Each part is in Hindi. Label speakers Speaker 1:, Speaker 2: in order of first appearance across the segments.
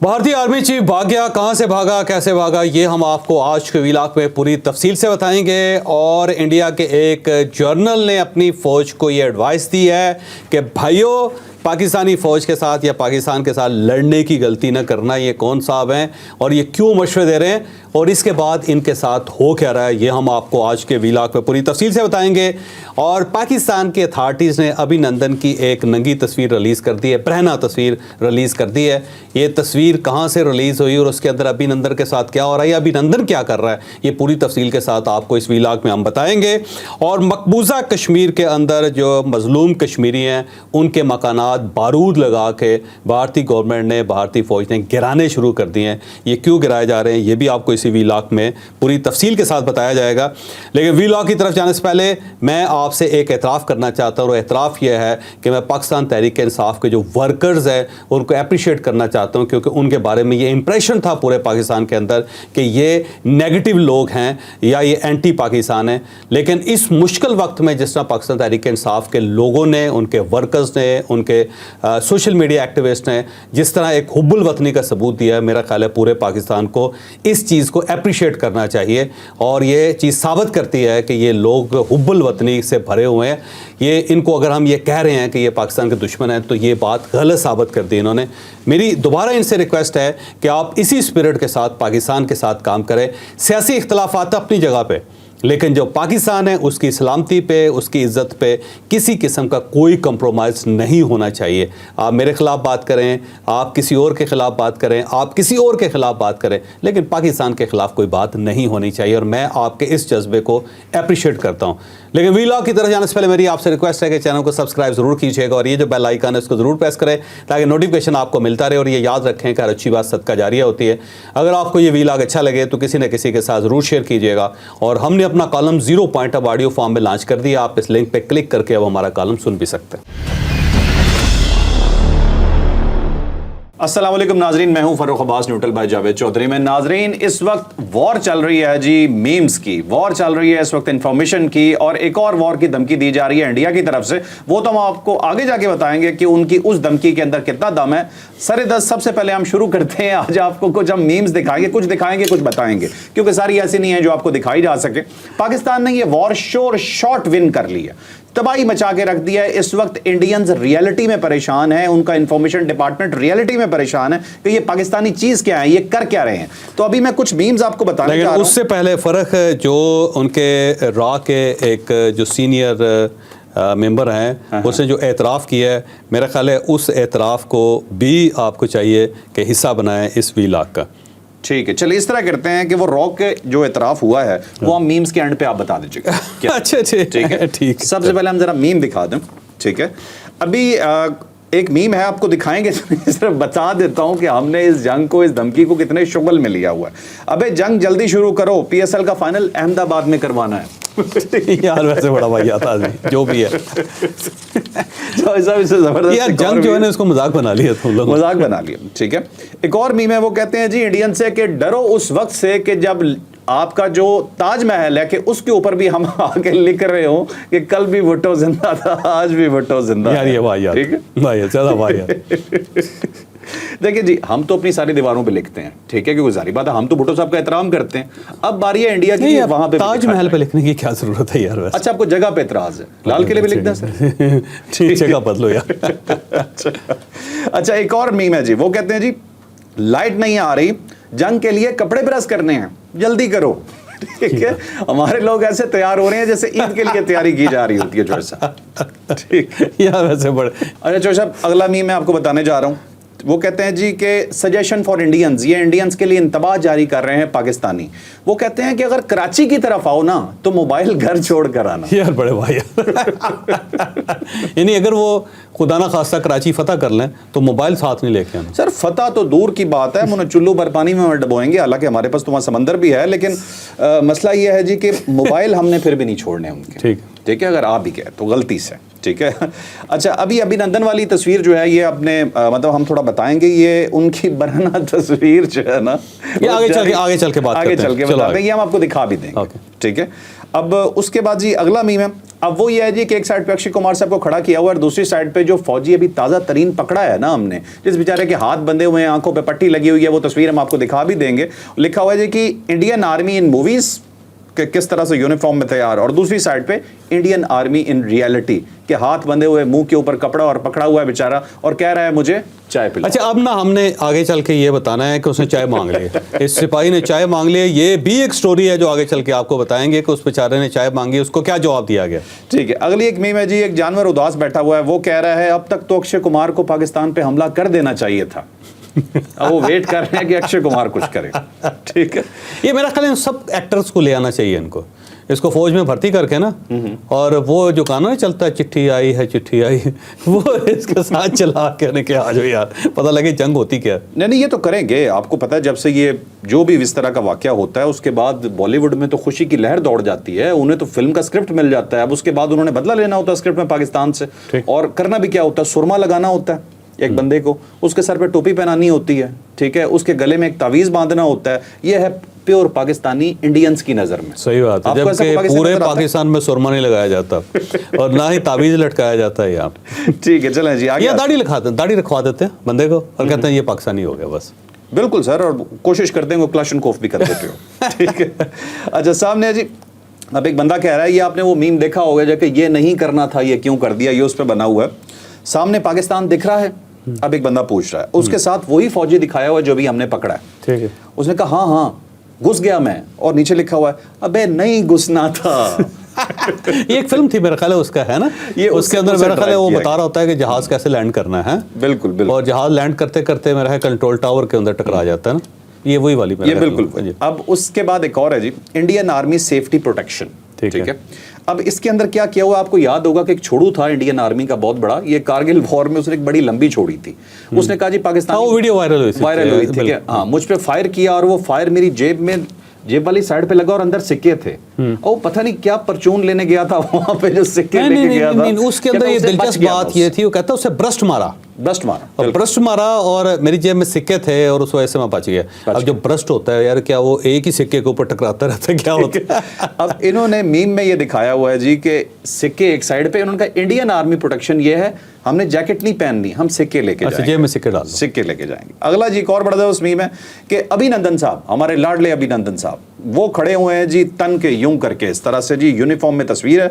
Speaker 1: भारतीय आर्मी चीफ भाग गया, कहां से भागा, कैसे भागा, ये हम आपको आज के व्लॉग में पूरी तफसील से बताएंगे। और इंडिया के एक जर्नल ने अपनी फ़ौज को ये एडवाइस दी है कि भाइयों, पाकिस्तानी फ़ौज के साथ या पाकिस्तान के साथ लड़ने की गलती न करना। ये कौन साहब हैं और ये क्यों मशवरे दे रहे हैं और इसके बाद इनके साथ हो क्या रहा है, ये हम आपको आज के व्लॉग में पूरी तफसील से बताएंगे। और पाकिस्तान के अथॉरिटीज़ ने अभिनंदन की एक नंगी तस्वीर रिलीज़ कर दी है, पहना तस्वीर रिलीज़ कर दी है। ये तस्वीर कहाँ से रिलीज़ हुई और उसके अंदर अभिनंदन के साथ क्या हो रहा है, अभिनंदन क्या कर रहा है, ये पूरी तफसील के साथ आपको इस व्लॉग में हम बताएंगे। और मकबूजा कश्मीर के अंदर जो मजलूम कश्मीरी हैं उनके मकानात बारूद लगा के भारतीय गवर्नमेंट ने, भारतीय फ़ौज ने गिराने शुरू कर दिए हैं। ये क्यों गिराए जा रहे हैं ये भी आपको इसी व्लॉग में पूरी तफसील के साथ बताया जाएगा। लेकिन व्लॉग की तरफ जाने से पहले मैं आपसे एक एतराफ़ करना चाहता हूँ और एतराफ़ यह है कि मैं पाकिस्तान तहरीक इंसाफ के जो वर्कर्स हैं उनको अप्रिशिएट करना चाहता हूँ, क्योंकि उनके बारे में ये इंप्रेशन था पूरे पाकिस्तान के अंदर कि ये नेगेटिव लोग हैं या ये एंटी पाकिस्तान हैं। लेकिन इस मुश्किल वक्त में जिस तरह पाकिस्तान तहरीक इंसाफ के लोगों ने, उनके वर्कर्स ने, उनके सोशल मीडिया एक्टिविस्ट ने जिस तरह एक हुब्बुल वतनी का सबूत दिया है, मेरा ख्याल है पूरे पाकिस्तान को इस चीज़ को अप्रिशिएट करना चाहिए। और ये चीज़ साबित करती है कि ये लोग हुब्बुल वतनी से भरे हुए हैं। ये इनको अगर हम ये कह रहे हैं कि ये पाकिस्तान के दुश्मन हैं तो ये बात गलत साबित कर दी इन्होंने। मेरी दोबारा इनसे रिक्वेस्ट है कि आप इसी स्पिरिट के साथ पाकिस्तान के साथ काम करें। सियासी इख्तलाफात अपनी जगह पे, लेकिन जो पाकिस्तान है उसकी सलामती पे, उसकी इज़्ज़त पे किसी किस्म का कोई कंप्रोमाइज़ नहीं होना चाहिए। आप मेरे ख़िलाफ़ बात करें, आप किसी और के ख़िलाफ़ बात करें, आप किसी और के ख़िलाफ़ बात करें, लेकिन पाकिस्तान के ख़िलाफ़ कोई बात नहीं होनी चाहिए। और मैं आपके इस जज्बे को अप्रिशिएट करता हूँ। लेकिन व्लॉग की तरफ जाने से पहले मेरी आपसे रिक्वेस्ट है कि चैनल को सब्सक्राइब ज़रूर कीजिएगा और ये जो बेल आइकन है उसको ज़रूर प्रेस करें ताकि नोटिफिकेशन आपको मिलता रहे। और ये याद रखें कि हर अच्छी बात सदका जारिया होती है। अगर आपको ये व्लॉग अच्छा लगे तो किसी न किसी के साथ ज़रूर शेयर कीजिएगा। और हमने अपना कॉलम 0 पॉइंट अब ऑडियो फॉर्म में लॉन्च कर दिया। आप इस लिंक पे क्लिक करके अब हमारा कॉलम सुन भी सकते हैं।
Speaker 2: अस्सलाम वालेकुम नाजरीन, मैं हूं फर्रुख अब्बास न्यूट्रल बाय जावेद चौधरी में। नाजरीन, इस वक्त वॉर चल रही है जी, मीम्स की वॉर चल रही है इस वक्त, इंफॉर्मेशन की, और एक और वॉर की धमकी दी जा रही है इंडिया की तरफ से। वो तो हम आपको आगे जाके बताएंगे कि उनकी उस धमकी के अंदर कितना दम है। सरे दस सबसे पहले हम शुरू करते हैं। आज आपको कुछ हम मीम्स दिखाएंगे, कुछ दिखाएंगे, कुछ बताएंगे, क्योंकि सारी ऐसी नहीं है जो आपको दिखाई जा सके। पाकिस्तान ने ये वॉर शॉर्ट विन कर ली है, तबाही मचा के रख दिया है। इस वक्त इंडियंस रियलिटी में परेशान है, उनका इंफॉर्मेशन डिपार्टमेंट रियलिटी में परेशान है कि ये पाकिस्तानी चीज क्या है, ये कर क्या रहे हैं। तो अभी मैं कुछ मीम्स आपको बताने जा रहा हूं।
Speaker 1: उससे पहले फर्क जो उनके रॉ के एक जो सीनियर मेंबर हैं उसने जो एतराफ़ किया है, मेरा ख्याल है उस एतराफ़ को भी आपको चाहिए कि हिस्सा बनाएं इस व्लॉग का।
Speaker 2: ठीक है, चलिए इस तरह करते हैं कि वो रॉक के जो एतराफ़ हुआ है वो हम मीम्स के एंड पे आप बता दीजिएगा।
Speaker 1: अच्छा, ठीक है, ठीक।
Speaker 2: सबसे पहले हम जरा मीम दिखा दें, ठीक है। अभी एक मीम है, आपको दिखाएंगे, सिर्फ बता देता हूं कि हमने इस जंग को, इस धमकी को कितने शुगल में लिया हुआ है। अबे जंग जल्दी शुरू करो, PSL का फाइनल अहमदाबाद में करवाना है।
Speaker 1: यार वैसे बड़ा भाई आता आदमी जो भी है
Speaker 2: जबरदस्त
Speaker 1: यार, जंग जो है ना उसको मजाक बना लिया तुम लोग,
Speaker 2: मजाक बना लिया। ठीक है, एक और मीम है, वो कहते हैं जी इंडियन से कि डरो उस वक्त से कि जब आपका जो ताजमहल है कि उसके ऊपर भी हम आके लिख रहे हो कि कल भी भुट्टो जिंदा था, आज भी भुट्टो जिंदा
Speaker 1: यार। ये भाई यार,
Speaker 2: ठीक है
Speaker 1: भाई चला भाई यार।
Speaker 2: देखिए जी, हम तो अपनी सारी दीवारों पे लिखते हैं, ठीक है, क्योंकि जारी बात है हम तो भुट्टो साहब का एहतराम करते हैं। अब बारी है इंडिया की, वहां पे
Speaker 1: ताजमहल पे लिखने की क्या जरूरत है यार।
Speaker 2: अच्छा, आपको जगह पे एतराज है, लाल किले पे लिखना है
Speaker 1: ठीक, जगह बदलो यार।
Speaker 2: अच्छा, एक और मीम है जी, वो कहते हैं जी लाइट नहीं आ रही, जंग के लिए कपड़े प्रेस करने हैं, जल्दी करो। ठीक है, हमारे लोग ऐसे तैयार हो रहे हैं जैसे ईद के लिए तैयारी की जा रही होती है। चौधरी साहब, ठीक
Speaker 1: यार वैसे बड़े।
Speaker 2: अच्छा चौधरी साहब, अगला मीम मैं आपको बताने जा रहा हूँ। वो कहते हैं जी कि सजेशन फॉर इंडियंस, ये इंडियंस के लिए इंतबाह जारी कर रहे हैं पाकिस्तानी। वो कहते हैं कि अगर कराची की तरफ आओ ना तो मोबाइल घर छोड़ कर आना।
Speaker 1: यार बड़े भाई यानी अगर वो खुदा ना खास्ता कराची फतह कर लें तो मोबाइल साथ नहीं लेके आना।
Speaker 2: सर फतह तो दूर की बात है, मुझे चुल्लू भर पानी में डबोएंगे, हालांकि हमारे पास तो वहाँ समंदर भी है, लेकिन मसला ये है जी कि मोबाइल हमने फिर भी नहीं छोड़ने उनके। ठीक है, अगर आप भी कहें तो गलती से। ठीक है, अच्छा, अभी अभिनंदन वाली तस्वीर जो है ये अपने मतलब हम थोड़ा बताएंगे, ये उनकी बरहना तस्वीर जो है ना,
Speaker 1: ये आगे चल के बात करते हैं,
Speaker 2: ये हम आपको दिखा भी देंगे। ठीक है, अब उसके बाद जी अगला मीम है, अब वो ये है जी कि एक साइड पे अक्षय कुमार साहब को खड़ा किया हुआ है और दूसरी साइड पे जो फौजी अभी ताज़ा तरीन पकड़ा है ना हमने, जिस बेचारे के हाथ बंधे हुए हैं, आंखों पे पट्टी लगी हुई है, वो तस्वीर हम आपको दिखा भी देंगे। लिखा हुआ है जी कि इंडियन आर्मी इन मूवीज कि किस तरह से यूनिफॉर्म में तैयार, और दूसरी साइड पे इंडियन आर्मी इन रियलिटी के हाथ बंधे हुए, मुंह के ऊपर कपड़ा और पकड़ा हुआ है बेचारा और कह रहा है मुझे चाय पिलाओ।
Speaker 1: अच्छा, अब ना हमने आगे चल के ये बताना है कि उसने चाय मांग ली, इस सिपाही ने चाय मांग ली, ये भी एक स्टोरी है जो आगे चल के आपको बताएंगे कि उस बेचारे ने चाय मांगी, उसको क्या जवाब दिया गया।
Speaker 2: ठीक है, अगली एक मीम है जी, एक जानवर उदास बैठा हुआ है, वो कह रहा है अब तक तो अक्षय कुमार को पाकिस्तान पे हमला कर देना चाहिए था। अब वो वेट कर रहे हैं कि अक्षय कुमार कुछ करे। ठीक है,
Speaker 1: ये मेरा ख्याल है सब एक्टर्स को ले आना चाहिए इनको, इसको फौज में भर्ती करके ना, और वो जो गाना चलता है चिट्ठी आई है चिट्ठी आई है, वो इसके साथ चला के कि आ जाओ यार, पता लगे जंग होती क्या।
Speaker 2: नहीं ये तो करेंगे। आपको पता है जब से ये जो भी इस तरह का वाकया होता है उसके बाद बॉलीवुड में तो खुशी की लहर दौड़ जाती है, उन्हें तो फिल्म का स्क्रिप्ट मिल जाता है। अब उसके बाद उन्होंने बदला लेना होता है स्क्रिप्ट में पाकिस्तान से, और करना भी क्या होता है, सुरमा लगाना होता है एक बंदे को, उसके सर पे टोपी पहनानी होती है, ठीक है, उसके गले में एक तावीज़ बांधना होता है। ये है प्योर पाकिस्तानी इंडियंस की नज़र में।
Speaker 1: सही बात है, जबकि पूरे पाकिस्तान में सुरमा नहीं लगाया जाता और ना ही तावीज़ लटकाया जाता है यहाँ।
Speaker 2: ठीक है, चलें जी आगे।
Speaker 1: या दाढ़ी रखवा देते हैं बंदे को और कहते हैं ये पाकिस्तानी हो गया बस।
Speaker 2: बिल्कुल सर, और कोशिश करते हैं वो क्लाशनकोफ भी कर देते हो। ठीक है, अच्छा सामने जी अब एक बंदा कह रहा है, ये आपने वो मीम देखा होगा जो कि ये नहीं करना था ये क्यों कर दिया, ये उस पर बना हुआ है। सामने पाकिस्तान दिख रहा है, अब एक बंदा पूछ रहा है, उसके साथ वही फौजी दिखाया हुआ जो भी हमने पकड़ा है।
Speaker 1: ठीक है,
Speaker 2: उसने कहा हाँ हाँ घुस गया मैं, और नीचे लिखा हुआ है अबे नहीं घुसना था।
Speaker 1: ये एक फिल्म थी मेरा ख्याल है उसका, है ना, ये उसके अंदर मेरा ख्याल है वो बता रहा होता है कि जहाज कैसे लैंड करना है।
Speaker 2: बिल्कुल बिल्कुल,
Speaker 1: और जहाज लैंड करते करते मेरा है कंट्रोल टावर के अंदर टकरा जाता है ना, ये वही वाली
Speaker 2: ये बिल्कुल। अब उसके बाद एक और है जी, इंडियन आर्मी सेफ्टी प्रोटेक्शन। ठीक है, अब इसके अंदर क्या किया हुआ आपको याद होगा कि एक छोड़ू था इंडियन आर्मी का बहुत बड़ा, ये कारगिल वॉर में उसने एक बड़ी लंबी छोड़ी थी। उसने कहा जी पाकिस्तान,
Speaker 1: वो वीडियो वायरल हुई थी,
Speaker 2: ठीक है, हाँ, मुझ पे फायर किया और वो फायर मेरी जेब वाली साइड पे लगा और अंदर सिक्के थे, और पता नहीं क्या परचून लेने गया था वहां पे जो सिक्के लेके गया था।
Speaker 1: उसके अंदर ये दिलचस्प बात ये थी, वो कहता उसे ब्रस्ट मारा और मेरी जेब में सिक्के थे और उस वजह से मैं बच गया। अब जो ब्रस्ट होता है यार, क्या वो एक ही सिक्के के ऊपर टकराता रहता है, क्या होता है?
Speaker 2: अब इन्होंने मीम में ये दिखाया हुआ है जी कि सिक्के एक साइड पे, उन्होंने कहा इंडियन आर्मी प्रोटेक्शन ये है, हमने जैकेट नहीं पहननी, हम सिक्के लेके जाएंगे,
Speaker 1: जेब में सिक्के डाल दो,
Speaker 2: सिक्के लेके जाएंगे। अगला जी एक और बड़ा उस मीम है कि अभिनंदन साहब, हमारे लाडले अभिनंदन साहब, वो खड़े हुए हैं जी तन के यूं करके इस तरह से जी, यूनिफॉर्म में तस्वीर है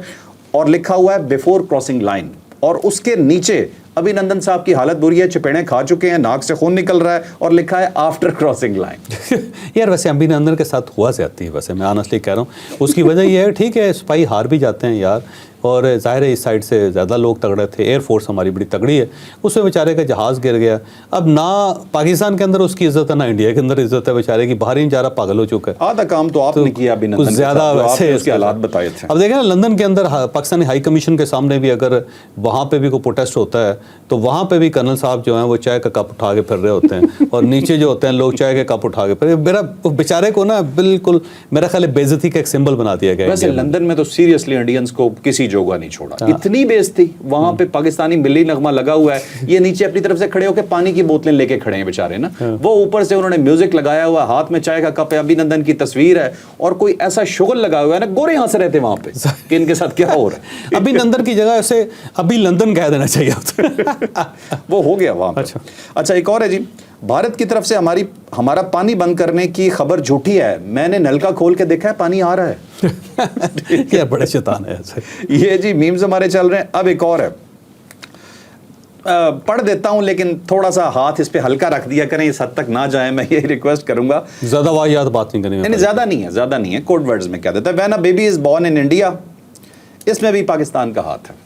Speaker 2: और लिखा हुआ है बिफोर क्रॉसिंग लाइन, और उसके नीचे अभिनंदन साहब की हालत बुरी है, चपेड़े खा चुके हैं, नाक से खून निकल रहा है और लिखा है आफ्टर क्रॉसिंग लाइन।
Speaker 1: यार वैसे अभिनंदन के साथ हुआ जाती है, वैसे मैं ऑनेस्टली कह रहा हूँ, उसकी वजह यह है, ठीक है सिपाही हार भी जाते हैं यार, और जाहिर है इस साइड से ज़्यादा लोग तगड़े थे, एयरफोर्स हमारी बड़ी तगड़ी है, उसमें बेचारे का जहाज़ गिर गया। अब ना पाकिस्तान के अंदर उसकी इज्जत है ना इंडिया के अंदर इज्जत है, बेचारे की बाहर ही बेचारा पागल हो चुका है।
Speaker 2: आधा काम तो आपने किया अभिनंदन,
Speaker 1: कुछ ज़्यादा वैसे
Speaker 2: उसके हालात बताए थे।
Speaker 1: अब देखें ना, लंदन के अंदर पाकिस्तानी हाई कमीशन के सामने भी अगर वहाँ पे भी कोई प्रोटेस्ट होता है तो वहाँ पे भी कर्नल साहब जो हैं वो चाय का कप उठा के फिर रहे होते हैं और नीचे जो होते हैं लोग चाय के कप उठा के फिर, मेरा बेचारे को ना बिल्कुल मेरा ख्याल है बेइज्जती का एक सिंबल बना दिया गया।
Speaker 2: वैसे लंदन में तो सीरियसली इंडियंस को किसी जोगा नहीं छोड़ा, इतनी बेइज्जती, वहां पे पाकिस्तानी मिली नगमा लगा हुआ है, ये नीचे अपनी तरफ से खड़े होकर पानी की बोतलें लेके खड़े हैं बेचारे ना, वो ऊपर से उन्होंने म्यूजिक लगाया हुआ, हाथ में चाय का कप है, अभिनंदन की तस्वीर है और कोई ऐसा शुगल लगा हुआ है ना, गोरे हंस रहे थे वहां पे कि इनके साथ क्या हो रहा है।
Speaker 1: अभिनंदन की जगह ऐसे अभी लंदन कह देना चाहिए।
Speaker 2: वो हो गया वहां पे। अच्छा एक और है जी, भारत की तरफ से हमारा पानी बंद करने की खबर झूठी है, मैंने नलका खोल के देखा है पानी आ रहा है।
Speaker 1: क्या बड़े शैतान है ऐसे।
Speaker 2: ये जी मीम्स हमारे चल रहे हैं। अब एक और है, पढ़ देता हूं लेकिन थोड़ा सा हाथ इस पे हल्का रख दिया करें, इस हद तक ना जाए, मैं ये रिक्वेस्ट करूंगा।
Speaker 1: ज्यादा वाहियात बात नहीं करनी,
Speaker 2: नहीं ज्यादा नहीं है, कोड वर्ड्स में क्या देता है, when a baby is born in India, इसमें भी पाकिस्तान का हाथ है।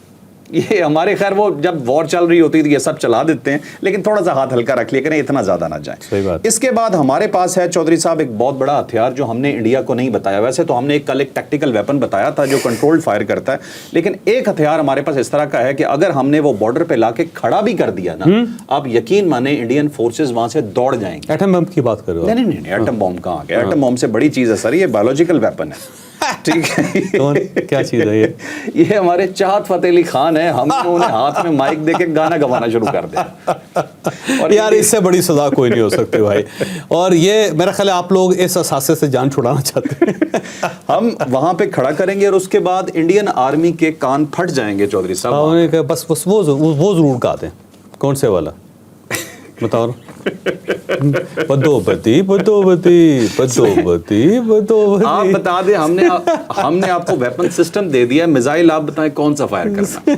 Speaker 2: ये हमारे खैर वो जब वॉर चल रही होती थी ये सब चला देते हैं, लेकिन थोड़ा सा हाथ हल्का रख लिया करें, इतना ज्यादा ना जाए।
Speaker 1: सही बात।
Speaker 2: इसके बाद हमारे पास है चौधरी साहब एक बहुत बड़ा हथियार जो हमने इंडिया को नहीं बताया। वैसे तो हमने कल एक टैक्टिकल वेपन बताया था जो कंट्रोल्ड फायर करता है, लेकिन एक हथियार हमारे पास इस तरह का है कि अगर हमने वो बॉर्डर पे लाके खड़ा भी कर दिया ना, आप यकीन माने इंडियन फोर्सेज वहां से दौड़ जाएंगे।
Speaker 1: एटम बम की बात कर रहे हो?
Speaker 2: नहीं, एटम बम कहाँ गया, एटम बम से बड़ी चीज है सर, ये बायोलॉजिकल वेपन है। ठीक है।
Speaker 1: कौन, क्या चीज़ है ये?
Speaker 2: ये हमारे चाहत फतेह अली खान है, हमने उन्हें हाथ में माइक देके गाना गवाना शुरू कर दिया।
Speaker 1: और यार इससे बड़ी सजा कोई नहीं हो सकती भाई। और ये मेरा ख्याल है आप लोग इस असासे से जान छुड़ाना चाहते हैं।
Speaker 2: हम वहां पे खड़ा करेंगे और उसके बाद इंडियन आर्मी के कान फट जाएंगे चौधरी साहब।
Speaker 1: उन्होंने कहा बस वो जरूर गा दें। कौन से वाला बताओ? बदोबती बदोबती बदोबती बदोबती।
Speaker 2: आप बता दें, हमने आपको वेपन सिस्टम दे दिया, मिसाइल आप बताएं कौन सा फायर करना।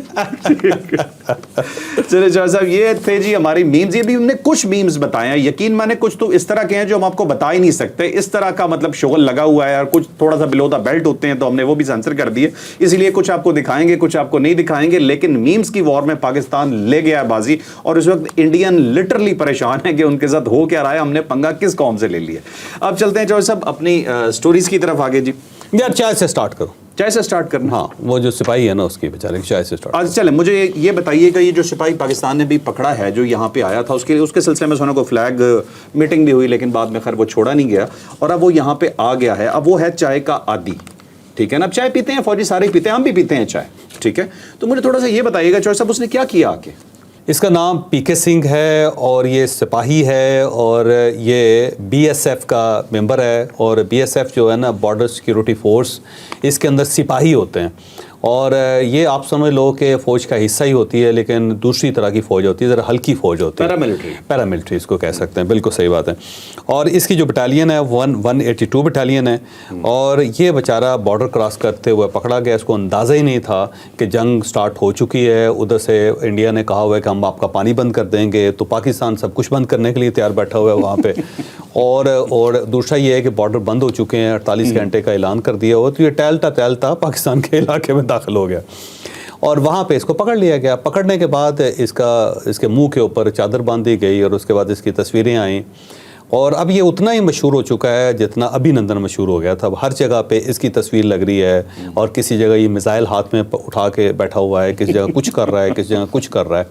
Speaker 2: चलिए जॉय साहब, ये थे जी हमारी मीम्स। ये भी हमने कुछ मीम्स बताए हैं, यकीन माने कुछ तो इस तरह के हैं जो हम आपको बता ही नहीं सकते। इस तरह का मतलब शोगल लगा हुआ है और कुछ थोड़ा सा बिलो द बेल्ट होते हैं, तो हमने वो भी सेंसर कर दिए। इसलिए कुछ आपको दिखाएंगे, कुछ आपको नहीं दिखाएंगे। लेकिन मीम्स की वॉर में पाकिस्तान ले गया है बाजी, और इस वक्त इंडियन लिटरली परेशान है कि उनके साथ हो क्या रहा है, हमने पंगा किस कौम से ले लिया। अब चलते हैं जॉय साहब अपनी स्टोरीज की तरफ आगे जी।
Speaker 1: यार चाय से स्टार्ट करो।
Speaker 2: चाय से स्टार्ट करना?
Speaker 1: हाँ, वो जो सिपाही है ना उसकी बेचारे की चाय से स्टार्ट।
Speaker 2: आज चले, मुझे ये बताइएगा, ये जो सिपाही पाकिस्तान ने भी पकड़ा है जो यहाँ पे आया था, उसके सिलसिले में सोना को फ्लैग मीटिंग भी हुई, लेकिन बाद में खैर वो छोड़ा नहीं गया और अब वो यहाँ पे आ गया है। अब वो है चाय का आदी, ठीक है ना। अब चाय पीते हैं फौजी, सारे पीते हैं, हम भी पीते हैं चाय, ठीक है। तो मुझे थोड़ा सा ये बताइएगा चौधरी साहब, उसने क्या किया आके?
Speaker 1: इसका नाम पीके सिंह है और ये सिपाही है और ये बीएसएफ का मेंबर है। और बीएसएफ जो है ना, बॉर्डर सिक्योरिटी फोर्स, इसके अंदर सिपाही होते हैं। और ये आप समझ लो कि फ़ौज का हिस्सा ही होती है, लेकिन दूसरी तरह की फ़ौज होती है, ज़रा हल्की फ़ौज होती है, पैरामिलिट्री इसको कह सकते हैं। बिल्कुल सही बात है। और इसकी जो बटालियन है 182 बटालियन है। और ये बेचारा बॉर्डर क्रॉस करते हुए पकड़ा गया। इसको अंदाज़ा ही नहीं था कि जंग स्टार्ट हो चुकी है। उधर से इंडिया ने कहा हुआ है कि हम आपका पानी बंद कर देंगे, तो पाकिस्तान सब कुछ बंद करने के लिए तैयार बैठा हुआ है वहाँ पर। और दूसरा ये है कि बॉर्डर बंद हो चुके हैं, 48 घंटे का ऐलान कर दिया हुआ। तो ये टहलता पाकिस्तान के इलाके में दाखिल हो गया और वहाँ पे इसको पकड़ लिया गया। पकड़ने के बाद इसके मुंह के ऊपर चादर बांधी गई और उसके बाद इसकी तस्वीरें आईं। और अब ये उतना ही मशहूर हो चुका है जितना अभिनंदन मशहूर हो गया था। अब हर जगह पे इसकी तस्वीर लग रही है और किसी जगह ये मिसाइल हाथ में उठा के बैठा हुआ है, किसी जगह कुछ कर रहा है, किसी जगह कुछ कर रहा है।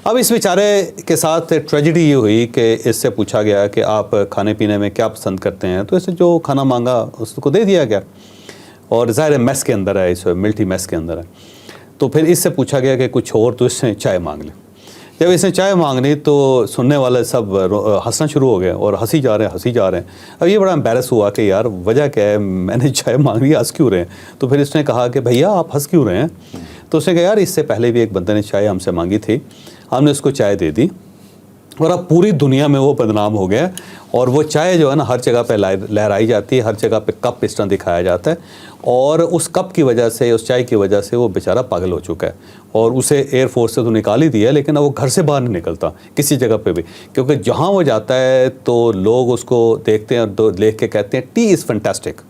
Speaker 1: अब इस बेचारे के साथ ट्रेजेडी ये हुई कि इससे पूछा गया कि आप खाने पीने में क्या पसंद करते हैं, तो इससे जो खाना मांगा उसको दे दिया गया। और ज़ाहिर मेस के अंदर है, इस मिलिट्री मेस के अंदर है। तो फिर इससे पूछा गया कि कुछ और, तो इसने चाय मांग ली। जब इसने चाय मांगनी तो सुनने वाले सब हंसना शुरू हो गए और हंसी जा रहे हैं। अब ये बड़ा एम्बैरस हुआ कि यार वजह क्या है, मैंने चाय मांग ली, हंस क्यों रहे हैं। तो फिर इसने कहा कि भैया आप हंस क्यों रहे हैं। तो उसने कहा यार इससे पहले भी एक बंदे ने चाय हमसे मांगी थी, हमने उसको चाय दे दी और अब पूरी दुनिया में वो बदनाम हो गया। और वो चाय जो है ना हर जगह पे लहराई जाती है, हर जगह पे कप इस तरह दिखाया जाता है। और उस कप की वजह से, उस चाय की वजह से वो बेचारा पागल हो चुका है। और उसे एयरफोर्स से तो निकाल ही दिया, लेकिन अब वो घर से बाहर नहीं निकलता किसी जगह पे भी, क्योंकि जहाँ वो जाता है तो लोग उसको देखते हैं और देख के कहते हैं टी इज़ फैंटास्टिक।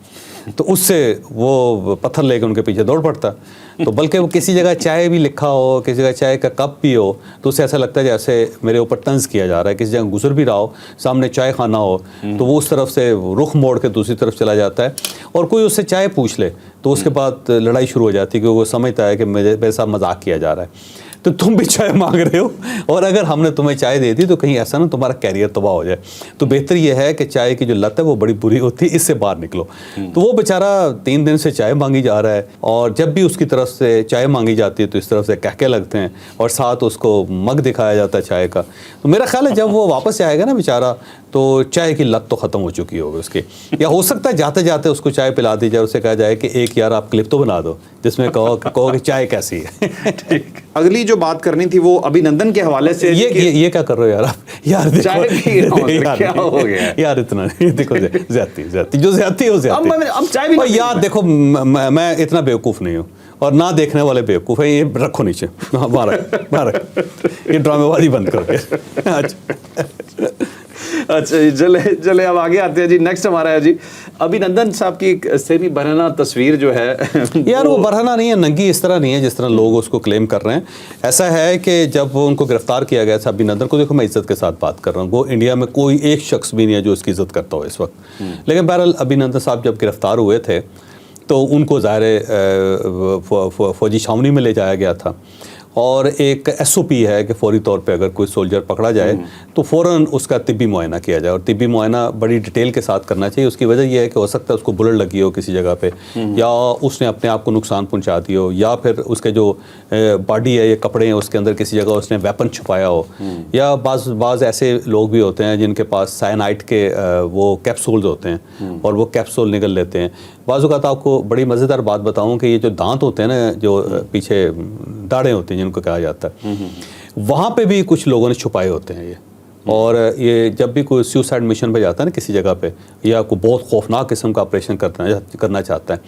Speaker 1: तो उससे वो पत्थर लेके उनके पीछे दौड़ पड़ता। तो बल्कि वो किसी जगह चाय भी लिखा हो, किसी जगह चाय का कप भी हो, तो उससे ऐसा लगता है जैसे मेरे ऊपर तंज किया जा रहा है। किसी जगह गुजर भी रहा हो, सामने चाय खाना हो, तो वो उस तरफ से रुख मोड़ के दूसरी तरफ चला जाता है। और कोई उससे चाय पूछ ले तो उसके बाद लड़ाई शुरू हो जाती है, क्योंकि वो समझता है कि मेरे साथ मजाक किया जा रहा है। तो तुम भी चाय मांग रहे हो और अगर हमने तुम्हें चाय दे दी तो कहीं ऐसा ना तुम्हारा कैरियर तबाह हो जाए। तो बेहतर ये है कि चाय की जो लत है वो बड़ी बुरी होती है, इससे बाहर निकलो। तो वो बेचारा 3 दिन से चाय मांगी जा रहा है और जब भी उसकी तरफ से चाय मांगी जाती है तो इस तरफ से कहके लगते हैं और साथ उसको मग दिखाया जाता है चाय का। तो मेरा ख्याल है जब वो वापस आएगा ना बेचारा, तो चाय की लत तो ख़त्म हो चुकी होगी उसकी। या हो सकता है जाते जाते उसको चाय पिला दी जाए, उसे कहा जाए कि एक यार आप क्लिप तो बना दो जिसमें कहो कि चाय कैसी है। ठीक।
Speaker 2: अगली जो बात करनी थी वो अभिनंदन के हवाले से।
Speaker 1: ये क्या कर रहे हो यार आप? यार
Speaker 2: देखो क्या हो गया
Speaker 1: यार, इतना देखो ज्यादती जो ज्यादती हो ज्यादती।
Speaker 2: अब चाय भी
Speaker 1: यार देखो, मैं इतना बेवकूफ़ नहीं हूँ और ना देखने वाले बेवकूफ़ है। ये रखो नीचे, बाहर ये ड्रामेबाजी बंद करो।
Speaker 2: अच्छा चले अब आगे आते हैं जी। नेक्स्ट हमारा है जी अभिनंदन साहब की एक सेमी बरहना तस्वीर जो है
Speaker 1: यार वो बरहना नहीं है, नंगी इस तरह नहीं है जिस तरह लोग उसको क्लेम कर रहे हैं। ऐसा है कि जब उनको गिरफ्तार किया गया था अभिनंदन को, देखो मैं इज्जत के साथ बात कर रहा हूँ, वो इंडिया में कोई एक शख्स भी नहीं है जो उसकी इज्जत करता हो इस वक्त। लेकिन बहरहाल अभिनंदन साहब जब गिरफ्तार हुए थे तो उनको ज़ाहिर फौजी छावनी में ले जाया गया था और एक SOP है कि फौरी तौर पे अगर कोई सोल्जर पकड़ा जाए तो फ़ौरन उसका तिब्बी मुआयना किया जाए, और तिब्बी मुआयना बड़ी डिटेल के साथ करना चाहिए। उसकी वजह यह है कि हो सकता है उसको बुलेट लगी हो किसी जगह पे, या उसने अपने आप को नुकसान पहुंचा दिया हो, या फिर उसके जो बॉडी है या कपड़े हैं उसके अंदर किसी जगह उसने वेपन छुपाया हो, या बाज़ ऐसे लोग भी होते हैं जिनके पास साइनाइड के वो कैप्सूल्स होते हैं और वो कैप्सूल निकल लेते हैं। बाज़ औक़ात आपको बड़ी मज़ेदार बात बताऊं कि ये जो दांत होते हैं ना, जो पीछे दाढ़ें होती हैं जिनको कहा जाता है, वहाँ पे भी कुछ लोगों ने छुपाए होते हैं ये। और ये जब भी कोई सुसाइड मिशन पे जाता है ना किसी जगह पे, या कोई बहुत खौफनाक किस्म का ऑपरेशन करना चाहता है,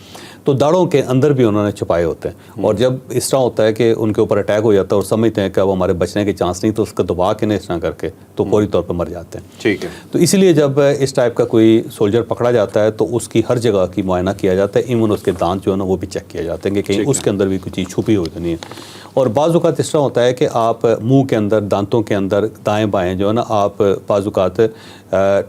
Speaker 1: तो दाढ़ों के अंदर भी उन्होंने छुपाए होते हैं। और जब इस तरह होता है कि उनके ऊपर अटैक हो जाता है और समझते हैं कि अब हमारे बचने के चांस नहीं, तो उसका दबा के इस तरह करके तो फौरी तौर पर मर जाते हैं।
Speaker 2: ठीक है।
Speaker 1: तो इसीलिए जब इस टाइप का कोई सोल्जर पकड़ा जाता है तो उसकी हर जगह की मुआयना किया जाता है, इवन उसके दांत जो है ना वो भी चेक किए जाते हैं कि कहीं उसके अंदर भी कोई चीज़ छुपी हुई तो नहीं है। और बाज़ औक़ात इस तरह होता है कि आप मुंह के अंदर, दांतों के अंदर दाएं बाएं जो है ना, आप बाज़ औक़ात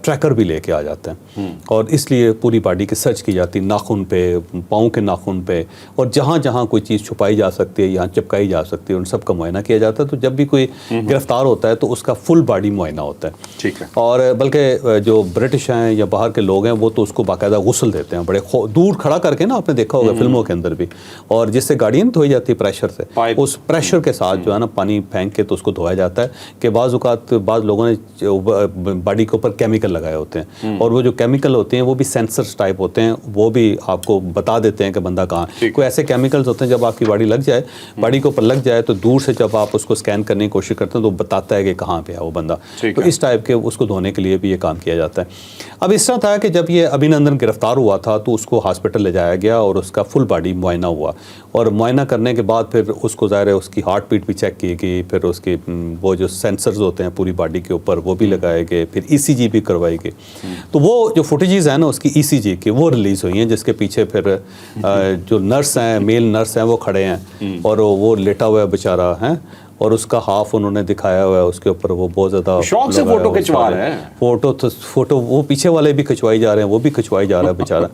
Speaker 1: ट्रैकर भी लेके आ जाते हैं, और इसलिए पूरी बॉडी की सर्च की जाती है, नाखून पे, पाँव के नाखून पे, और जहाँ जहाँ कोई चीज़ छुपाई जा सकती है या चिपकाई जा सकती है उन सब का मुआयना किया जाता है। तो जब भी कोई गिरफ्तार होता है तो उसका फुल बॉडी मुआयना होता है।
Speaker 2: ठीक है।
Speaker 1: और बल्कि जो ब्रिटिश हैं या बाहर के लोग हैं वो तो उसको बाकायदा गुस्ल देते हैं, बड़े दूर खड़ा करके ना, आपने देखा होगा फिल्मों के अंदर भी, और जिससे गाड़ियाँ धोई जाती है प्रेशर से, उस प्रेशर के साथ जो है ना पानी फेंक के तो उसको धोया जाता है। कि बाज़ औक़ात बाज़ लोगों ने बॉडी के ऊपर केमिकल लगाए होते हैं, और वो जो केमिकल होते हैं वो भी सेंसर्स टाइप होते हैं, वो भी आपको बता देते हैं कि बंदा कहाँ है। कोई ऐसे केमिकल्स होते हैं जब आपकी बॉडी लग जाए, बॉडी के ऊपर लग जाए, तो दूर से जब आप उसको स्कैन करने की कोशिश करते हैं तो बताता है कि कहाँ पे है वो बंदा। तो इस टाइप के उसको धोने के लिए भी ये काम किया जाता है। अब इस तरह था कि जब ये अभिनंदन गिरफ्तार हुआ था तो उसको हॉस्पिटल ले जाया गया और उसका फुल बॉडी मुआयना हुआ, और मुआयना करने के बाद फिर उसको ज़ाहिर है उसकी हार्ट बीट भी चेक की गई, फिर उसके वो जो सेंसर्स होते हैं पूरी बॉडी के ऊपर वो भी लगाए गए, फिर ECG भी करवाई गई। तो वो जो फुटेजेस हैं ना उसकी ECG की, वो रिलीज़ हुई हैं, जिसके पीछे फिर जो नर्स हैं, मेल नर्स हैं, वो खड़े हैं और वो लेटा हुआ है बेचारा है, और उसका हाफ उन्होंने दिखाया हुआ है, उसके ऊपर वो बहुत ज़्यादा
Speaker 2: शौक से फोटो खिंचवा रहे हैं।
Speaker 1: फोटो वो पीछे वाले भी खिंचवाई जा रहे हैं, वो भी खिंचवाई जा रहा है बेचारा।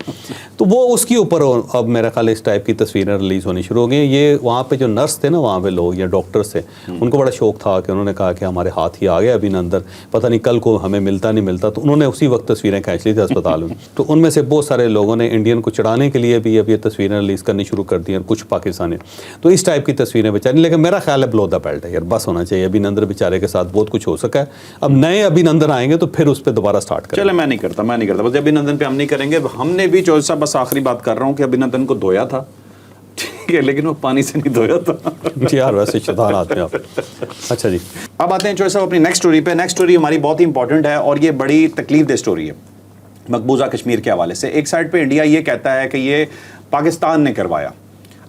Speaker 1: तो वो उसके ऊपर अब मेरा ख्याल इस टाइप की तस्वीरें रिलीज़ होनी शुरू हो गई। ये वहाँ पे जो नर्स थे ना, वहाँ पे लोग या डॉक्टर्स थे, उनको बड़ा शौक था कि उन्होंने कहा कि हमारे हाथ ही आ गया अभिनंदन, पता नहीं कल को हमें मिलता नहीं मिलता, तो उन्होंने उसी वक्त तस्वीरें खींच ली थी अस्पताल में। तो उनमें से बहुत सारे लोगों ने इंडियन को चढ़ाने के लिए भी अब ये तस्वीरें रिलीज़ करनी शुरू कर दी, और कुछ पाकिस्तानी। तो इस टाइप की तस्वीरें बेचारी, लेकिन मेरा ख्याल है ब्लो द बेल्ट है यार, बस होना चाहिए। अभिनंदन बेचारे के साथ बहुत कुछ हो सका है, अब नए अभिनंदन आएंगे तो फिर उस पर दोबारा स्टार्ट करें।
Speaker 2: चले, मैं नहीं करता बस अभिनंदन पे हम नहीं करेंगे। हमने भी चौधरी साहब, बस आखिरी बात कर रहा हूँ कि अभिनंदन को धोया था, ठीक है, लेकिन वो पानी से नहीं धोया था।
Speaker 1: जी यार, वैसे शैतान आदमी आप। अच्छा जी,
Speaker 2: अब आते हैं चौधरी साहब अपनी नेक्स्ट स्टोरी पे। नेक्स्ट स्टोरी हमारी बहुत ही इंपॉर्टेंट है और ये बड़ी तकलीफ दह स्टोरी है मकबूजा कश्मीर के हवाले से। एक साइड पे इंडिया ये कहता है कि ये पाकिस्तान ने करवाया।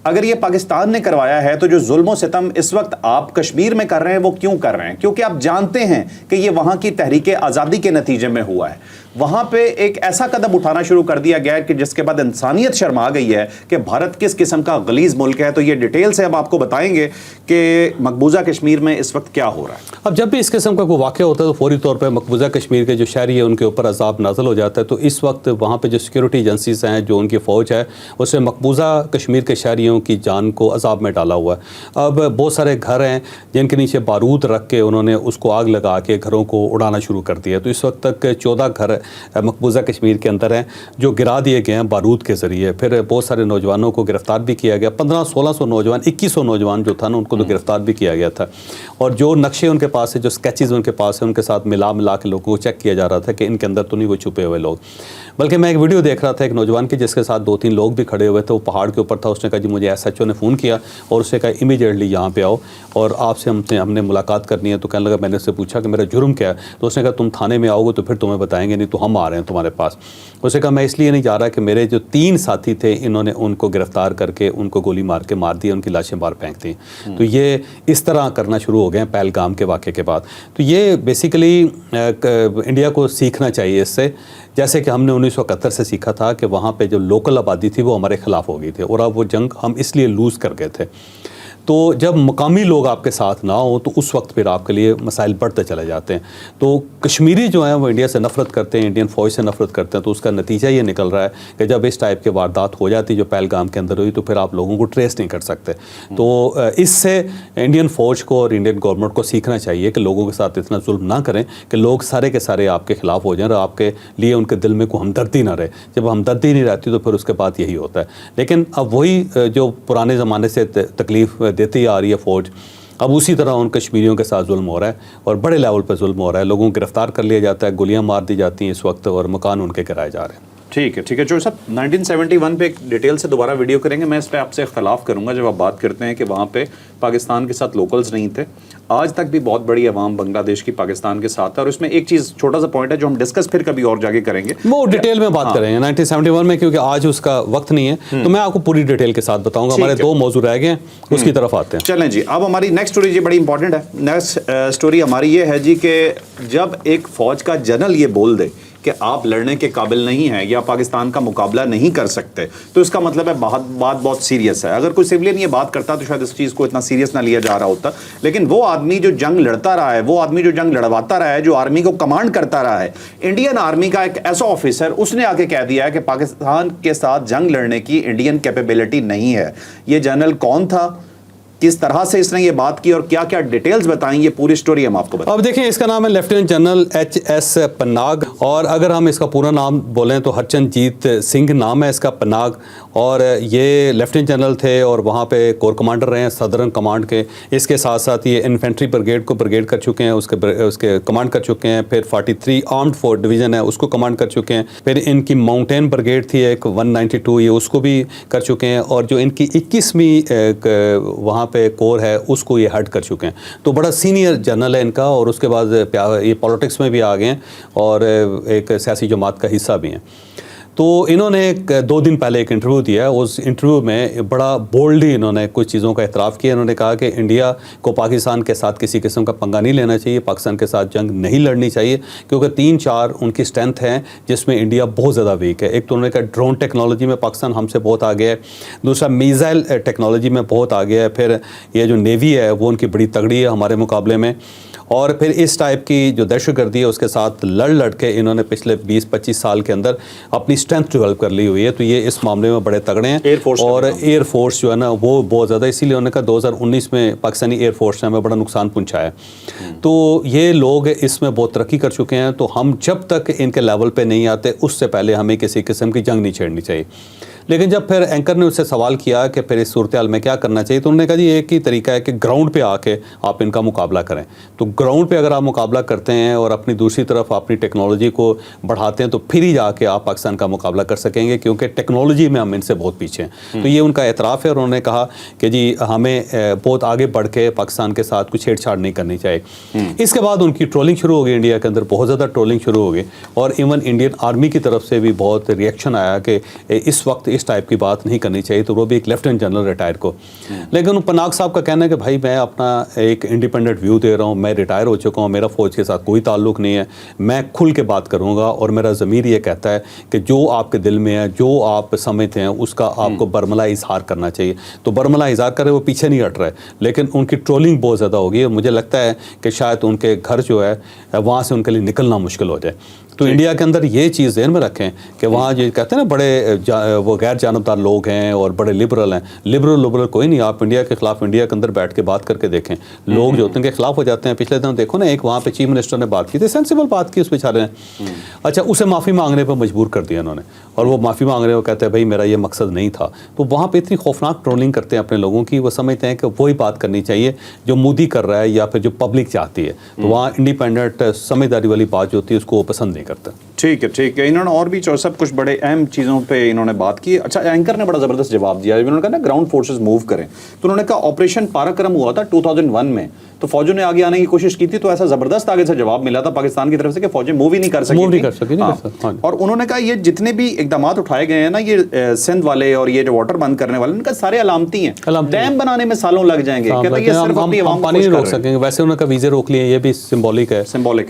Speaker 2: अगर ये पाकिस्तान ने करवाया है तो जो जुल्म सितम इस वक्त आप कश्मीर में कर रहे हैं वो क्यों कर रहे हैं? क्योंकि आप जानते हैं कि ये वहां की तहरीक आज़ादी के नतीजे में हुआ है। वहां पे एक ऐसा कदम उठाना शुरू कर दिया गया है कि जिसके बाद इंसानियत शर्मा गई है कि भारत किस किस्म का गलीज मुल्क है। तो ये डिटेल से अब आपको बताएंगे कि मकबूजा कश्मीर में इस वक्त क्या हो रहा है।
Speaker 1: अब जब भी इस किस्म का कोई वाक़या होता है तो फौरी तौर पर मकबूजा कश्मीर के जो शहरी है उनके ऊपर अजाब नाज़िल हो जाता है। तो इस वक्त वहाँ पर जो सिक्योरिटी एजेंसीज हैं, जो उनकी फ़ौज है, उसने मकबूजा कश्मीर के शहरियों की जान को अजाब में डाला हुआ है। अब बहुत सारे घर हैं जिनके नीचे बारूद रख के उन्होंने उसको आग लगा के घरों को उड़ाना शुरू कर दिया। तो इस वक्त तक 14 घर मकबूजा कश्मीर के अंदर हैं जो गिरा दिए गए हैं बारूद के ज़रिए। फिर बहुत सारे नौजवानों को गिरफ़्तार भी किया गया, 1500-1600 नौजवान, 2100 नौजवान जो था ना उनको तो गिरफ़्तार भी किया गया था। और जो नक्शे उनके पास है, जो स्केचेस उनके पास है, उनके साथ मिला के लोगों को चेक किया जा रहा था कि इनके अंदर तो नहीं वो छुपे हुए लोग। बल्कि मैं एक वीडियो देख रहा था एक नौजवान की जिसके साथ 2-3 लोग भी खड़े हुए थे, वो पहाड़ के ऊपर था। उसने कहा जी मुझे SHO ने फ़ोन किया और उसने कहा इमीडिएटली यहाँ पे आओ और आपसे हमने मुलाकात करनी है। तो कहने लगा, मैंने उससे पूछा कि मेरा जुर्म क्या है? तो उसने कहा तुम थाने में आओगे तो फिर तुम्हें बताएंगे, नहीं तो हम आ रहे हैं तुम्हारे पास। उसने कहा मैं इसलिए नहीं जा रहा कि मेरे जो 3 साथी थे इन्होंने उनको गिरफ़्तार करके उनको गोली मार के मार दिया, उनकी लाशें बाहर फेंक दी। तो ये इस तरह करना शुरू हो गए हैं पहलगाम के वाक़े के बाद। तो ये बेसिकली इंडिया को सीखना चाहिए इससे, जैसे कि हमने 1971 से सीखा था कि वहाँ पे जो लोकल आबादी थी वो हमारे ख़िलाफ़ हो गई थी और अब वो जंग हम इसलिए लूज़ कर गए थे। तो जब मकामी लोग आपके साथ ना हो तो उस वक्त फिर आपके लिए मसाइल बढ़ते चले जाते हैं। तो कश्मीरी जो हैं वो इंडिया से नफरत करते हैं, इंडियन फ़ौज से नफरत करते हैं, तो उसका नतीजा ये निकल रहा है कि जब इस टाइप की वारदात हो जाती जो पहलगाम के अंदर हुई तो फिर आप लोगों को ट्रेस नहीं कर सकते। तो इससे इंडियन फ़ौज को और इंडियन गवर्नमेंट को सीखना चाहिए कि लोगों के साथ इतना जुल्म ना करें कि लोग सारे के सारे आपके खिलाफ हो जाएं और आपके लिए उनके दिल में कोई हमदर्दी ना रहे। जब हमदर्दी नहीं रहती तो फिर उसके बाद यही होता है। लेकिन अब वही जो पुराने ज़माने से तकलीफ़ देती आ रही है फ़ौज, अब उसी तरह उन कश्मीरियों के साथ जुल्म हो रहा है और बड़े लेवल पर जुल्म हो रहा है। लोगों को गिरफ्तार कर लिया जाता है, गोलियां मार दी जाती हैं इस वक्त और मकान उनके गिराए जा रहे हैं।
Speaker 2: ठीक है चोर साहब, 1971 पे एक डिटेल से दोबारा वीडियो करेंगे। मैं इस पर आपसे इख्तलाफ करूंगा जब आप बात करते हैं कि वहाँ पे पाकिस्तान के साथ लोकल्स नहीं थे। आज तक भी बहुत बड़ी आवाम बांग्लादेश की पाकिस्तान के साथ है और उसमें एक चीज़ छोटा सा पॉइंट है जो हम डिस्कस फिर कभी और जाके करेंगे,
Speaker 1: वो डिटेल में बात करेंगे 1971 में, क्योंकि आज उसका वक्त नहीं है तो मैं आपको पूरी डिटेल के साथ बताऊंगा। हमारे 2 मौजू रह गए हैं, उसकी तरफ आते हैं।
Speaker 2: चलें जी, अब हमारी नेक्स्ट स्टोरी जी बड़ी इंपॉर्टेंट है। नेक्स्ट स्टोरी हमारी ये है जी कि जब एक फ़ौज का जनरल ये बोल दे कि आप लड़ने के काबिल नहीं हैं या पाकिस्तान का मुकाबला नहीं कर सकते, तो इसका मतलब है बात बहुत सीरियस है। अगर कोई सिविलियन ये बात करता तो शायद इस चीज़ को इतना सीरियस ना लिया जा रहा होता, लेकिन वो आदमी जो जंग लड़ता रहा है, वो आदमी जो जंग लड़वाता रहा है, जो आर्मी को कमांड करता रहा है, इंडियन आर्मी का एक ऐसा ऑफिसर, उसने आके कह दिया है कि पाकिस्तान के साथ जंग लड़ने की इंडियन कैपेबिलिटी नहीं है। ये जनरल कौन था, किस तरह से इसने ये बात की और क्या क्या डिटेल्स बताएं, ये पूरी स्टोरी हम आपको बताएं।
Speaker 1: अब देखें, इसका नाम है लेफ्टिनेंट जनरल HS पन्नाग, और अगर हम इसका पूरा नाम बोलें तो हरचंदजीत सिंह नाम है इसका, पन्नाग। और ये लेफ्टिनेंट जनरल थे और वहाँ पे कोर कमांडर रहे हैं सदर्न कमांड के। इसके साथ साथ ये इन्फेंट्री ब्रिगेड को ब्रिगेड कर चुके हैं, उसके कमांड कर चुके हैं। फिर 43 आर्म्ड फोर्स डिवीज़न है उसको कमांड कर चुके हैं। फिर इनकी माउंटेन ब्रिगेड थी एक 192, ये उसको भी कर चुके हैं। और जो इनकी 21वीं वहाँ पे कोर है उसको ये हेड कर चुके हैं। तो बड़ा सीनियर जनरल है इनका, और उसके बाद ये पॉलिटिक्स में भी आ गए हैं और एक सियासी जमात का हिस्सा भी हैं। तो इन्होंने 2 दिन पहले एक इंटरव्यू दिया है। उस इंटरव्यू में बड़ा बोल्डली इन्होंने कुछ चीज़ों का एतराफ़ किया। इन्होंने कहा कि इंडिया को पाकिस्तान के साथ किसी किस्म का पंगा नहीं लेना चाहिए, पाकिस्तान के साथ जंग नहीं लड़नी चाहिए, क्योंकि 3-4 उनकी स्ट्रेंथ हैं जिसमें इंडिया बहुत ज़्यादा वीक है। एक तो उन्होंने कहा ड्रोन टेक्नोलॉजी में पाकिस्तान हमसे बहुत आगे है, दूसरा मिसाइल टेक्नोलॉजी में बहुत आगे है, फिर ये जो नेवी है वो उनकी बड़ी तगड़ी है हमारे मुकाबले में, और फिर इस टाइप की जो दहशतगर्दी है उसके साथ लड़ के इन्होंने पिछले 20-25 साल के अंदर अपनी स्ट्रेंथ डेवलप कर ली हुई है। तो ये इस मामले में बड़े तगड़े हैं। और एयरफोर्स जो है ना वो बहुत ज़्यादा, इसीलिए उन्होंने कहा 2019 में पाकिस्तानी एयरफोर्स ने हमें बड़ा नुकसान पहुँचाया। तो ये लोग इसमें बहुत तरक्की कर चुके हैं। तो हम जब तक इनके लेवल पे नहीं आते उससे पहले हमें किसी किस्म की जंग नहीं छेड़नी चाहिए। लेकिन जब फिर एंकर ने उससे सवाल किया कि फिर इस सूरत हाल में क्या करना चाहिए, तो उन्होंने कहा जी एक ही तरीका है कि ग्राउंड पे आके आप इनका मुकाबला करें। तो ग्राउंड पे अगर आप मुकाबला करते हैं और अपनी दूसरी तरफ अपनी टेक्नोलॉजी को बढ़ाते हैं तो फिर ही जाके आप पाकिस्तान का मुकाबला कर सकेंगे, क्योंकि टेक्नोलॉजी में हम इनसे बहुत पीछे हैं। तो ये उनका एतराफ़ है। और उन्होंने कहा कि जी हमें बहुत आगे बढ़ के पाकिस्तान के साथ कुछ छेड़छाड़ नहीं करनी चाहिए। इसके बाद उनकी ट्रोलिंग शुरू हो गई, इंडिया के अंदर बहुत ज़्यादा ट्रोलिंग शुरू हो गई, और इवन इंडियन आर्मी की तरफ से भी बहुत रिएक्शन आया कि इस वक्त इस टाइप की बात नहीं करनी चाहिए। तो वो भी एक लेफ्टिनेंट जनरल रिटायर को। लेकिन पनाग साहब का कहना है कि भाई मैं अपना एक इंडिपेंडेंट व्यू दे रहा हूँ, मैं रिटायर हो चुका हूँ, मेरा फ़ौज के साथ कोई ताल्लुक़ नहीं है, मैं खुल के बात करूँगा और मेरा ज़मीर ये कहता है कि जो आपके दिल में है, जो आप समझते हैं उसका आपको बरमला इजहार करना चाहिए। तो बरमला इजहार करे, वो पीछे नहीं हट रहे। लेकिन उनकी ट्रोलिंग बहुत ज़्यादा होगी और मुझे लगता है कि शायद उनके घर जो है वहाँ से उनके लिए निकलना मुश्किल हो जाए। तो इंडिया के अंदर ये चीज़ ज़हन में रखें कि वहाँ जो कहते हैं ना बड़े वो गैर जानबदार लोग हैं और बड़े लिबरल हैं। लिबरल कोई नहीं। आप इंडिया के ख़िलाफ़ इंडिया के अंदर बैठ के बात करके देखें, लोग जो होते हैं के ख़िलाफ़ हो जाते हैं। पिछले दिन देखो ना, एक वहाँ पे चीफ मिनिस्टर ने बात की थी, सेंसिबल बात की उस बेचारे ने। अच्छा, उसे माफ़ी मांगने पर मजबूर कर दिया उन्होंने, और वो माफ़ी मांग रहे हो, कहते हैं भाई मेरा ये मकसद नहीं था। तो वहाँ पर इतनी खौफनाक ट्रोलिंग करते हैं अपने लोगों की, वो समझते हैं कि वही बात करनी चाहिए जो मोदी कर रहा है या फिर जो पब्लिक चाहती है। तो वहाँ इंडिपेंडेंट समझदारी वाली बात जो होती है उसको वो पसंद नहीं करता।
Speaker 2: ठीक है। इन्होंने और भी सब कुछ बड़े अहम चीज़ों पे इन्होंने बात की। अच्छा, एंकर ने बड़ा ज़बरदस्त जवाब दिया। इन्होंने कहा ना ग्राउंड फोर्सेस मूव करें, तो उन्होंने कहा ऑपरेशन पराक्रम हुआ था 2001 में, तो फौजों ने आगे आने की कोशिश की थी, तो ऐसा ज़बरदस्त आगे से जवाब मिला था पाकिस्तान की तरफ से कि फौजें मूव ही नहीं कर सकी। हाँ। और उन्होंने कहा ये जितने भी इकदाम उठाए गए हैं ना, ये सिंध वाले और ये जो वाटर बंद करने वाले, उनका सारे अलामती हैं। डैम बनाने में सालों लग जाएंगे,
Speaker 1: पानी नहीं रोक सकेंगे। वैसे उन्होंने वीज़े रोक लिए, ये भी सिंबॉलिक है।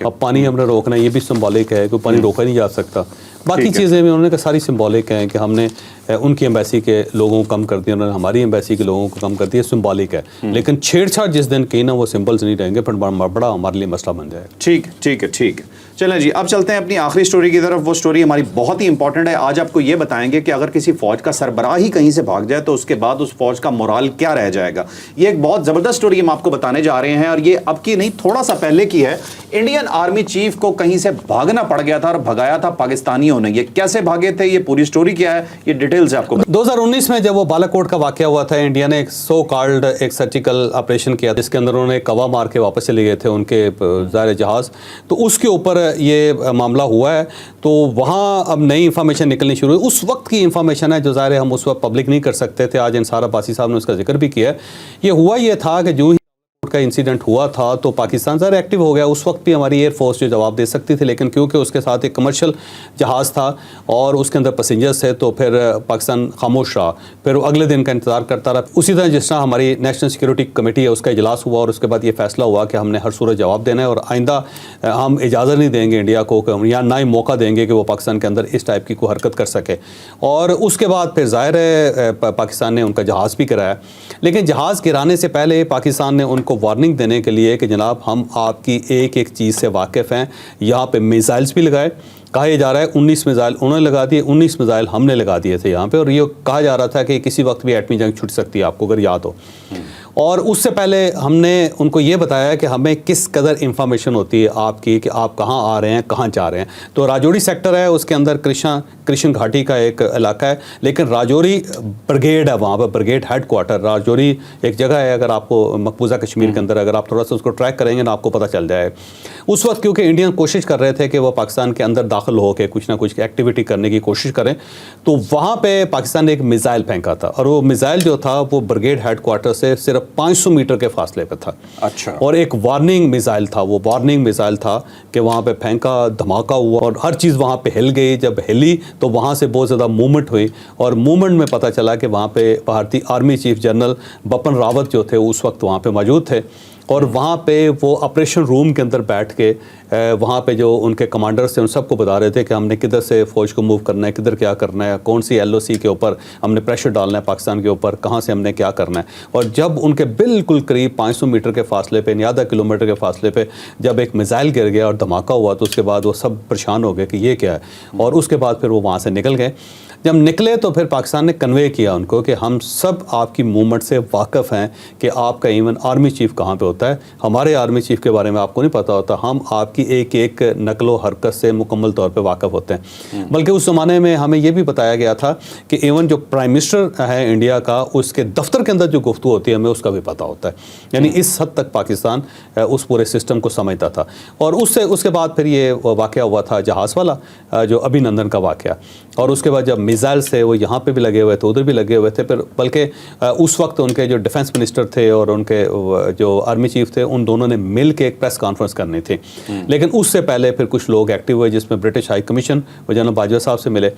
Speaker 1: अब पानी हमने रोकना है, ये भी सिंबॉलिक है। है कि पानी रोका नहीं जा सकता। बाकी
Speaker 2: ठीक है।
Speaker 1: चीज़ें भी उन्होंने कहा सारी सिंबॉलिक हैं कि हमने उनकी एम्बेसी के लोगों को कम कर दिया, उन्होंने हमारी एम्बेसी के लोगों को कम कर दिया, सिंबॉलिक है। लेकिन छेड़छाड़ जिस दिन की ना वो सिंबल्स नहीं रहेंगे, पर बड़ा हमारे लिए मसला बन जाएगा।
Speaker 2: ठीक ठीक है, ठीक है। चलें जी, अब चलते हैं अपनी आखिरी स्टोरी की तरफ। वो स्टोरी हमारी बहुत ही इंपॉर्टेंट है। आज आपको ये बताएंगे कि अगर किसी फौज का सरबराह ही कहीं से भाग जाए तो उसके बाद उस फौज का मोराल क्या रह जाएगा। ये एक बहुत जबरदस्त स्टोरी हम आपको बताने जा रहे हैं, और ये अब की नहीं, थोड़ा सा पहले की है। इंडियन आर्मी चीफ को कहीं से भागना पड़ गया था और भगाया था पाकिस्तानियों ने। ये कैसे भागे थे, ये पूरी स्टोरी क्या है, ये डिटेल से आपको
Speaker 1: 2019 में जब वो बालाकोट का वाकया हुआ था, इंडिया ने एक सो कॉल्ड एक सर्जिकल ऑपरेशन किया जिसके अंदर उन्होंने कवा मार के वापस चले गए थे उनके ज़ाहिर जहाज़। तो उसके ऊपर ये मामला हुआ है। तो वहाँ अब नई इन्फॉर्मेशन निकलनी शुरू हुई। उस वक्त की इन्फॉर्मेशन है जो ज़ाहिर हम उस वक्त पब्लिक नहीं कर सकते थे। आज इंसार अब्बासी साहब ने उसका जिक्र भी किया है। ये हुआ ये था कि जो ही का इंसिडेंट हुआ था तो पाकिस्तान ज़रा एक्टिव हो गया। उस वक्त भी हमारी एयरफोर्स जो जवाब दे सकती थी, लेकिन क्योंकि उसके साथ एक कमर्शियल जहाज़ था और उसके अंदर पैसेंजर्स थे तो फिर पाकिस्तान खामोश रहा। फिर वो अगले दिन का इंतज़ार करता रहा। उसी तरह जिस तरह हमारी नेशनल सिक्योरिटी कमेटी है उसका इजलास हुआ और उसके बाद ये फैसला हुआ कि हमने हर सूरत जवाब देना है और आइंदा हम इजाज़त नहीं देंगे इंडिया को, या ना ही मौका देंगे कि वो पाकिस्तान के अंदर इस टाइप की कोई हरकत कर सके। और उसके बाद फिर ज़ाहिर है पाकिस्तान ने उनका जहाज़ भी कराया। लेकिन जहाज़ गिराने से पहले पाकिस्तान ने उनको वार्निंग देने के लिए कि जनाब हम आपकी एक एक चीज़ से वाकिफ़ हैं। यहाँ पे मिसाइल्स भी लगाए, कहा यह जा रहा है 19 मिसाइल उन्होंने लगा दिए, 19 मिसाइल हमने लगा दिए थे यहाँ पे। और ये कहा जा रहा था कि किसी वक्त भी एटमी जंग छुट सकती है, आपको अगर याद हो। और उससे पहले हमने उनको ये बताया कि हमें किस कदर इंफॉर्मेशन होती है आपकी कि आप कहाँ आ रहे हैं, कहाँ जा रहे हैं। तो राजौरी सेक्टर है, उसके अंदर कृष्ण घाटी का एक इलाका है, लेकिन राजौरी ब्रिगेड है, वहाँ पर ब्रिगेड हेड क्वार्टर राजौरी एक जगह है। अगर आपको मकबूजा कश्मीर के अंदर अगर आप थोड़ा सा उसको ट्रैक करेंगे ना आपको पता चल जाए। उस वक्त क्योंकि इंडियन कोशिश कर रहे थे कि वो पाकिस्तान के अंदर दाखिल होकर कुछ ना कुछ एक्टिविटी करने की कोशिश करें, तो वहाँ पर पाकिस्तान ने एक मिसाइल फेंका था और वो मिसाइल जो था वो ब्रिगेड हेड क्वार्टर से सिर्फ 500 मीटर के फासले पे था।
Speaker 2: अच्छा।
Speaker 1: और एक वार्निंग मिसाइल था, वो वार्निंग मिसाइल था कि वहाँ पे फेंका, धमाका हुआ और हर चीज़ वहाँ पे हिल गई। जब हिली तो वहाँ से बहुत ज़्यादा मूवमेंट हुई और मूवमेंट में पता चला कि वहाँ पे भारतीय army chief general Bipin Rawat जो थे उस वक्त वहाँ पे मौजूद थे। और वहाँ पे वो ऑपरेशन रूम के अंदर बैठ के वहाँ पे जो उनके कमांडर्स थे उन सबको बता रहे थे कि हमने किधर से फ़ौज को मूव करना है, किधर क्या करना है, कौन सी LOC के ऊपर हमने प्रेशर डालना है पाकिस्तान के ऊपर, कहाँ से हमने क्या करना है। और जब उनके बिल्कुल करीब 500 मीटर के फासले पे या आधा किलोमीटर के फासले पे जब एक मिसाइल गिर गया और धमाका हुआ तो उसके बाद वो सब परेशान हो गए कि ये क्या है। और उसके बाद फिर वो वहाँ से निकल गए। जब निकले तो फिर पाकिस्तान ने कन्वे किया उनको कि हम सब आपकी मूवमेंट से वाकिफ़ हैं कि आपका इवन आर्मी चीफ कहाँ पे होता है। हमारे आर्मी चीफ के बारे में आपको नहीं पता होता, हम आपकी एक एक नकलो हरकत से मुकम्मल तौर पे वाकिफ़ होते हैं। बल्कि उस ज़माने में हमें ये भी बताया गया था कि इवन जो प्राइम मिनिस्टर है इंडिया का उसके दफ्तर के अंदर जो गुफ्तगू होती है हमें उसका भी पता होता है। यानी इस हद तक पाकिस्तान उस पूरे सिस्टम को समझता था। और उसके बाद फिर ये वाक़या हुआ था जहाज़ वाला, जो अभिनंदन का वाक़या। और उसके बाद जब मिसाइल्स थे वो यहाँ पे भी लगे हुए थे, उधर भी लगे हुए थे। फिर बल्कि उस वक्त उनके जो डिफेंस मिनिस्टर थे और उनके जो आर्मी चीफ थे उन दोनों ने मिल के एक प्रेस कॉन्फ्रेंस करनी थी। लेकिन उससे पहले फिर कुछ लोग एक्टिव हुए जिसमें ब्रिटिश हाई कमीशन वो जनरल बाजवा साहब से मिले,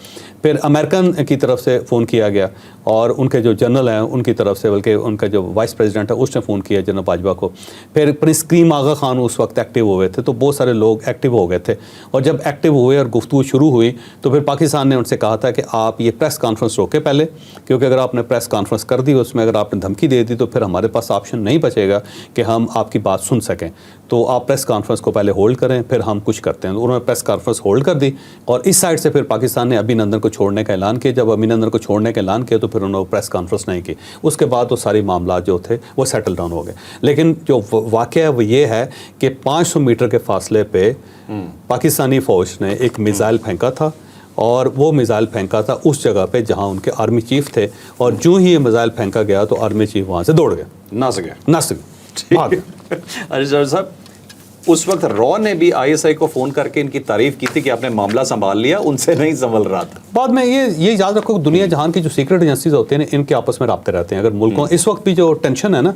Speaker 1: फिर अमेरिकन की तरफ से फ़ोन किया गया और उनके जो जनरल हैं उनकी तरफ से, बल्कि उनका जो वाइस प्रेसिडेंट है उसने फ़ोन किया जनरल बाजवा को। फिर प्रिंस करीम आगा खान उस वक्त एक्टिव हुए थे। तो बहुत सारे लोग एक्टिव हो गए थे। और जब एक्टिव हुए और गुफ्तगू शुरू हुई तो फिर पाकिस्तान ने उनसे कहा था कि आप ये प्रेस कॉन्फ्रेंस रोके पहले, क्योंकि अगर आपने प्रेस कॉन्फ्रेंस कर दी उसमें अगर आपने धमकी दे दी तो फिर हमारे पास ऑप्शन नहीं बचेगा कि हम आपकी बात सुन सकें। तो आप प्रेस कॉन्फ्रेंस को पहले होल्ड करें फिर हम कुछ करते हैं। तो उन्होंने प्रेस कॉन्फ्रेंस होल्ड कर दी और इस साइड से फिर पाकिस्तान ने अभिनंदन को छोड़ने का ऐलान किया। जब अभिनंदन को छोड़ने का ऐलान किया तो फिर उन्होंने प्रेस कॉन्फ्रेंस नहीं की। उसके बाद वो सारी मामला जो थे वो सेटल डाउन हो गए। लेकिन जो वाक़या है वो ये है कि 500 मीटर के फासले पे पाकिस्तानी फ़ौज ने एक मिसाइल फेंका था और वो मिसाइल फेंका था उस जगह पे जहाँ उनके आर्मी चीफ थे। और जो ही ये मिसाइल फेंका गया तो आर्मी चीफ वहाँ से दौड़ गए, नस गए, भाग गए।
Speaker 2: अरे साहब, उस वक्त रॉ ने भी ISI को फ़ोन करके इनकी तारीफ की थी कि आपने मामला संभाल लिया, उनसे नहीं संभल रहा था।
Speaker 1: बाद में ये याद रखो दुनिया जहान की जो सीक्रेट एजेंसीज होती हैं इनके आपस में राब्ते रहते हैं। अगर मुल्कों इस वक्त भी जो टेंशन है ना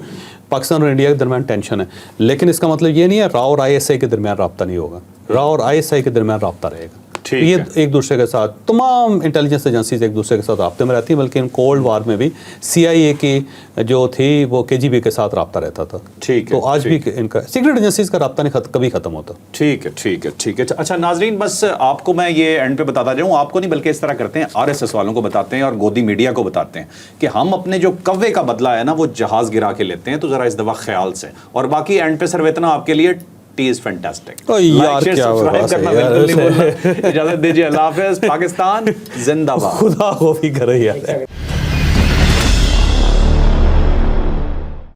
Speaker 1: पाकिस्तान और इंडिया के दरमियान टेंशन है, लेकिन इसका मतलब ये नहीं है रॉ और ISI के दरमियान राब्ता नहीं होगा। रॉ और ISI के दरमियान राब्ता रहेगा।
Speaker 2: ठीक
Speaker 1: ये
Speaker 2: है।
Speaker 1: एक दूसरे के साथ तमाम इंटेलिजेंस एजेंसीज एक दूसरे के साथ राब्ते में रहती हैं, बल्कि कोल्ड वार में भी CIA की जो थी वो KGB के साथ राब्ता रहता था।
Speaker 2: ठीक है,
Speaker 1: तो आज भी इनका सीक्रेट एजेंसीज का राब्ता नहीं कभी खत्म होता।
Speaker 2: ठीक है, ठीक है, ठीक है। अच्छा नाजरीन, बस आपको मैं ये एंड पे बताता जाऊं, आपको नहीं बल्कि इस तरह करते हैं, RSS वालों को बताते हैं और गोदी मीडिया को बताते हैं कि हम अपने जो कव्वे का बदला है ना वो जहाज गिरा के लेते हैं, तो जरा इस दफा ख्याल से। और बाकी एंड पे सिर्फ इतना आपके लिए, टी इज फैंटास्टिक।
Speaker 1: यार क्या
Speaker 2: सब्सक्राइब करना बिल्कुल नहीं भूलना। इजाजत दीजिए, अल्लाह हाफिज। पाकिस्तान जिंदाबाद।
Speaker 1: खुदा को भी करे यार।